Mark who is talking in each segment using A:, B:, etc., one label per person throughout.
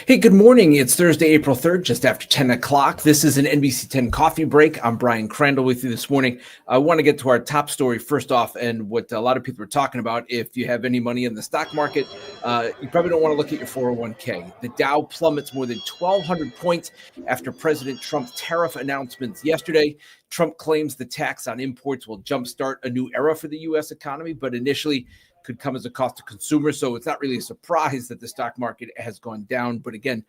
A: Hey, good morning. It's Thursday, April 3rd, just after 10 o'clock. This is an NBC 10 coffee break. I'm Brian Crandall with you this morning. I want to get to our top story first off, and what a lot of people are talking about. If you have any money in the stock market, you probably don't want to look at your 401k. The Dow plummets more than 1,200 points after President Trump's tariff announcements yesterday. Trump claims the tax on imports will jumpstart a new era for the U.S. economy, but initially could come as a cost to consumers. So it's not really a surprise that the stock market has gone down. But again,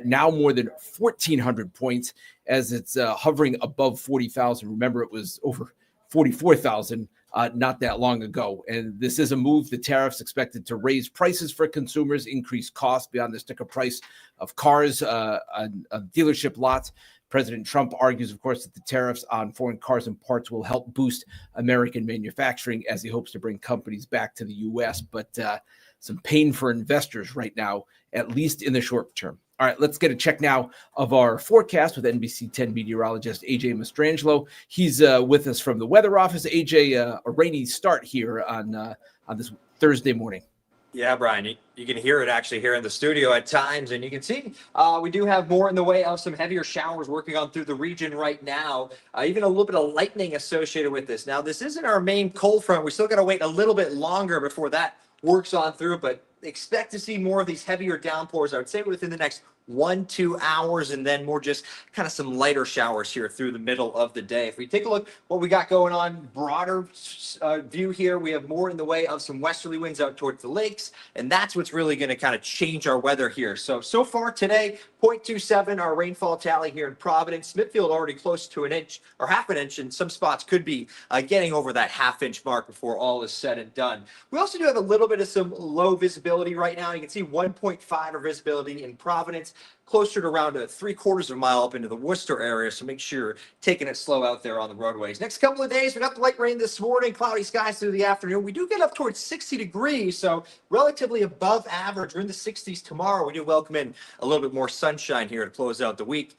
A: now more than 1,400 points as it's hovering above 40,000. Remember, it was over 44,000 not that long ago. And this is a move. The tariffs expected to raise prices for consumers, increase costs beyond the sticker price of cars on dealership lots. President Trump argues, of course, that the tariffs on foreign cars and parts will help boost American manufacturing as he hopes to bring companies back to the U.S. But some pain for investors right now, at least in the short term. All right, let's get a check now of our forecast with NBC 10 meteorologist A.J. Mastrangelo. He's with us from the weather office. A.J., a rainy start here on this Thursday morning.
B: Yeah, Brian, you can hear it actually here in the studio at times, and you can see we do have more in the way of some heavier showers working on through the region right now, even a little bit of lightning associated with this. Now, this isn't our main cold front. We still got to wait a little bit longer before that works on through, but expect to see more of these heavier downpours, I would say, within the next 1-2 hours, and then more just kind of some lighter showers here through the middle of the day. If we take a look what we got going on, broader view here, we have more in the way of some westerly winds out towards the lakes, and that's what's really going to kind of change our weather here. So far today, 0.27 our rainfall tally here in Providence. Smithfield already close to an inch or half an inch, and some spots could be getting over that half-inch mark before all is said and done. We also do have a little bit of some low visibility right now. You can see 1.5 of visibility in Providence, closer to around a 3/4 of a mile up into the Worcester area, so make sure you're taking it slow out there on the roadways. Next couple of days, we got the light rain this morning, cloudy skies through the afternoon. We do get up towards 60 degrees, so relatively above average. We're in the 60s tomorrow. We do welcome in a little bit more sunshine here to close out the week.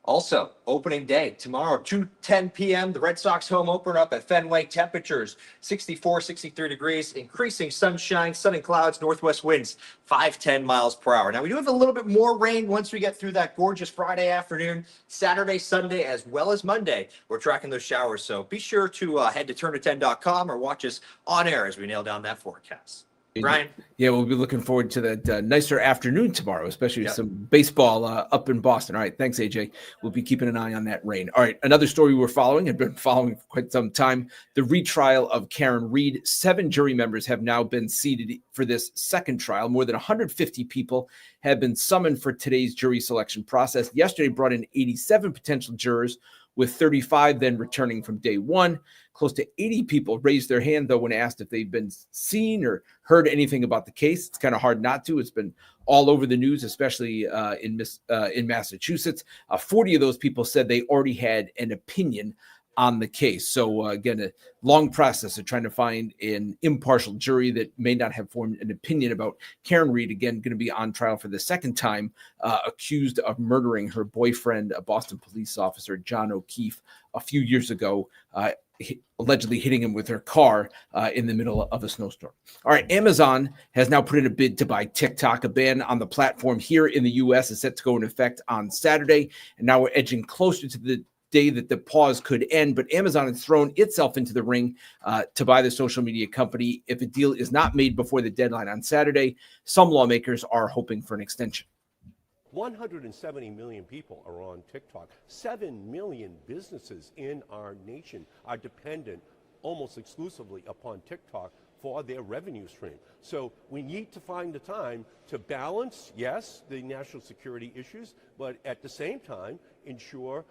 B: Also, opening day tomorrow, 2:10 p.m., the Red Sox home opener up at Fenway. Temperatures 64, 63 degrees, increasing sunshine, sun and clouds, northwest winds 5-10 miles per hour. Now, we do have a little bit more rain once we get through that gorgeous Friday afternoon, Saturday, Sunday, as well as Monday. We're tracking those showers, so be sure to head to turner10.com or watch us on air as we nail down that forecast. Brian?
A: Yeah, we'll be looking forward to that nicer afternoon tomorrow, especially some baseball up in Boston. All right, thanks, AJ. We'll be keeping an eye on that rain. All right, another story we're following, have been following for quite some time, the retrial of Karen Read. 7 jury members have now been seated for this second trial. More than 150 people have been summoned for today's jury selection process. Yesterday brought in 87 potential jurors, with 35 then returning from day one. Close to 80 people raised their hand, though, when asked if they've been seen or heard anything about the case. It's kind of hard not to. It's been all over the news, especially in Massachusetts. 40 of those people said they already had an opinion on the case. So again, a long process of trying to find an impartial jury that may not have formed an opinion about Karen Read, again, going to be on trial for the second time, accused of murdering her boyfriend, a Boston police officer, John O'Keefe, a few years ago, allegedly hitting him with her car in the middle of a snowstorm. All right, Amazon has now put in a bid to buy TikTok. A ban on the platform here in the U.S. is set to go into effect on Saturday, and now we're edging closer to the day that the pause could end, but Amazon has thrown itself into the ring to buy the social media company. If a deal is not made before the deadline on Saturday, some lawmakers are hoping for an extension.
C: 170 million people are on TikTok. 7 million businesses in our nation are dependent almost exclusively upon TikTok for their revenue stream. So we need to find the time to balance, yes, the national security issues, but at the same time, ensure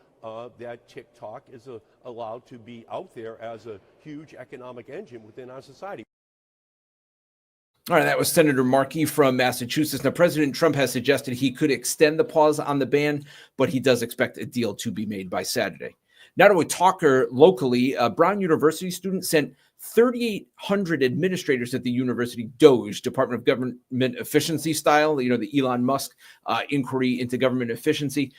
C: that TikTok is allowed to be out there as a huge economic engine within our society.
A: All right, that was Senator Markey from Massachusetts. Now, President Trump has suggested he could extend the pause on the ban, but he does expect a deal to be made by Saturday. Now to a talker locally, a Brown University student sent 3,800 administrators at the university DOGE, Department of Government Efficiency style, the Elon Musk inquiry into government efficiency.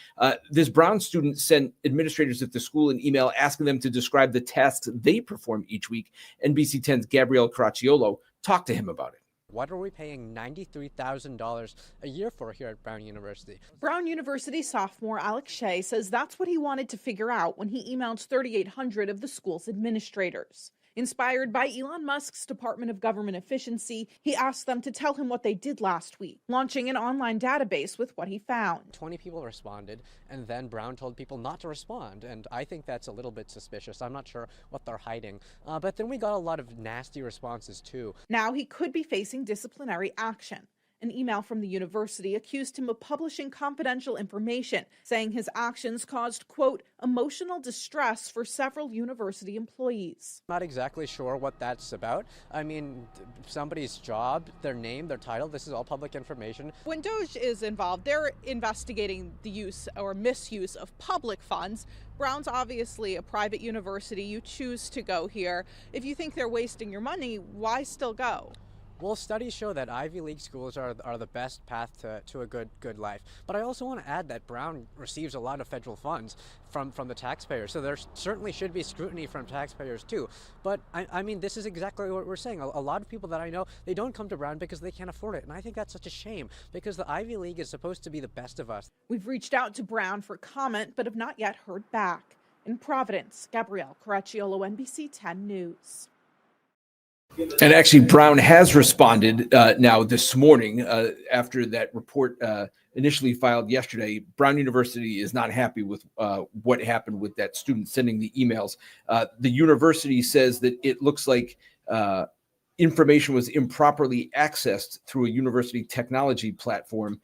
A: This Brown student sent administrators at the school an email asking them to describe the tasks they perform each week. NBC 10's Gabrielle Caracciolo talked to him about it.
D: What are we paying $93,000 a year for here at Brown University?
E: Brown University sophomore Alex Shea says that's what he wanted to figure out when he emailed 3,800 of the school's administrators. Inspired by Elon Musk's Department of Government Efficiency, he asked them to tell him what they did last week, launching an online database with what he found.
D: 20 people responded, and then Brown told people not to respond, and I think that's a little bit suspicious. I'm not sure what they're hiding. But then we got a lot of nasty responses, too.
E: Now he could be facing disciplinary action. An email from the university accused him of publishing confidential information, saying his actions caused, quote, emotional distress for several university employees.
D: Not exactly sure what that's about. I mean, somebody's job, their name, their title, this is all public information.
E: When DOGE is involved, they're investigating the use or misuse of public funds. Brown's obviously a private university. You choose to go here. If you think they're wasting your money, why still go?
D: Well, studies show that Ivy League schools are the best path to a good life. But I also want to add that Brown receives a lot of federal funds from the taxpayers. So there certainly should be scrutiny from taxpayers too. But I mean, this is exactly what we're saying. A lot of people that I know, they don't come to Brown because they can't afford it. And I think that's such a shame because the Ivy League is supposed to be the best of us.
E: We've reached out to Brown for comment, but have not yet heard back. In Providence, Gabrielle Caracciolo, NBC 10 News.
A: And actually, Brown has responded now this morning after that report initially filed yesterday. Brown University is not happy with what happened with that student sending the emails. The university says that it looks like information was improperly accessed through a university technology platform,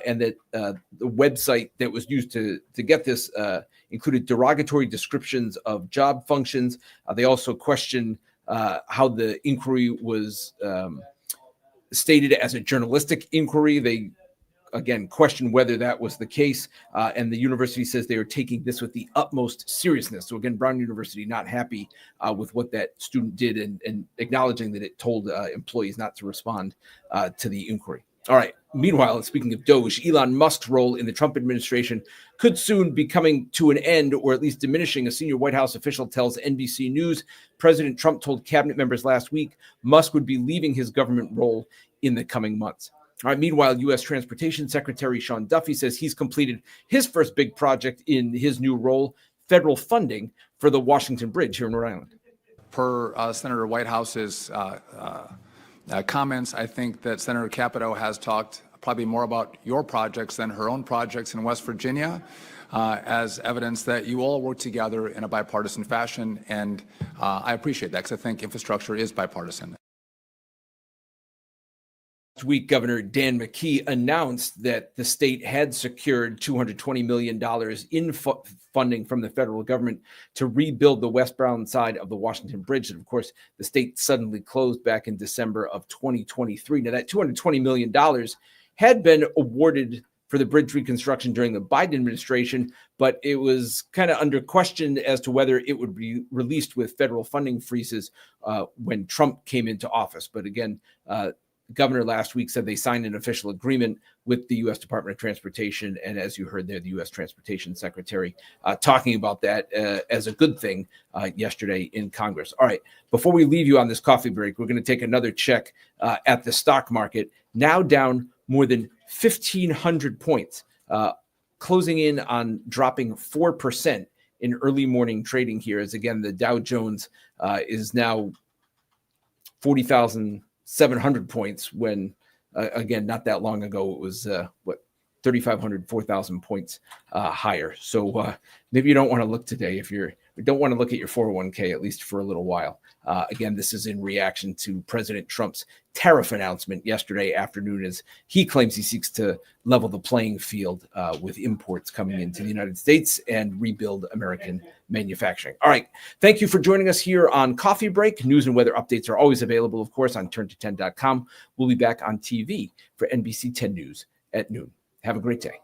A: and that the website that was used to get this included derogatory descriptions of job functions. They also questioned how the inquiry was stated as a journalistic inquiry. They, again, question whether that was the case. And the university says they are taking this with the utmost seriousness. So again, Brown University not happy with what that student did and acknowledging that it told employees not to respond to the inquiry. All right. Meanwhile, speaking of DOGE, Elon Musk's role in the Trump administration could soon be coming to an end, or at least diminishing. A senior White House official tells NBC News President Trump told cabinet members last week Musk would be leaving his government role in the coming months. All right. Meanwhile, U.S. Transportation Secretary Sean Duffy says he's completed his first big project in his new role, federal funding for the Washington Bridge here in Rhode Island.
F: Per Senator Whitehouse's comments, I think that Senator Capito has talked probably more about your projects than her own projects in West Virginia, as evidence that you all work together in a bipartisan fashion. And I appreciate that because I think infrastructure is bipartisan.
A: Last week, Governor Dan McKee announced that the state had secured $220 million in funding from the federal government to rebuild the westbound side of the Washington Bridge. And of course, the state suddenly closed back in December of 2023. Now, that $220 million had been awarded for the bridge reconstruction during the Biden administration, but it was kind of under question as to whether it would be released with federal funding freezes when Trump came into office. But again, the governor last week said they signed an official agreement with the U.S. Department of Transportation. And as you heard there, the U.S. Transportation Secretary talking about that as a good thing yesterday in Congress. All right. Before we leave you on this coffee break, we're going to take another check at the stock market, now down more than 1,500 points, closing in on dropping 4% in early morning trading here. As again, the Dow Jones is now 40,700 points when, again, not that long ago, it was 3,500, 4,000 points higher. So maybe you don't want to look today if you don't want to look at your 401k, at least for a little while. Again, this is in reaction to President Trump's tariff announcement yesterday afternoon, as he claims he seeks to level the playing field with imports coming into the United States and rebuild American manufacturing. All right. Thank you for joining us here on Coffee Break. News and weather updates are always available, of course, on turnto10.com. We'll be back on TV for NBC 10 News at noon. Have a great day.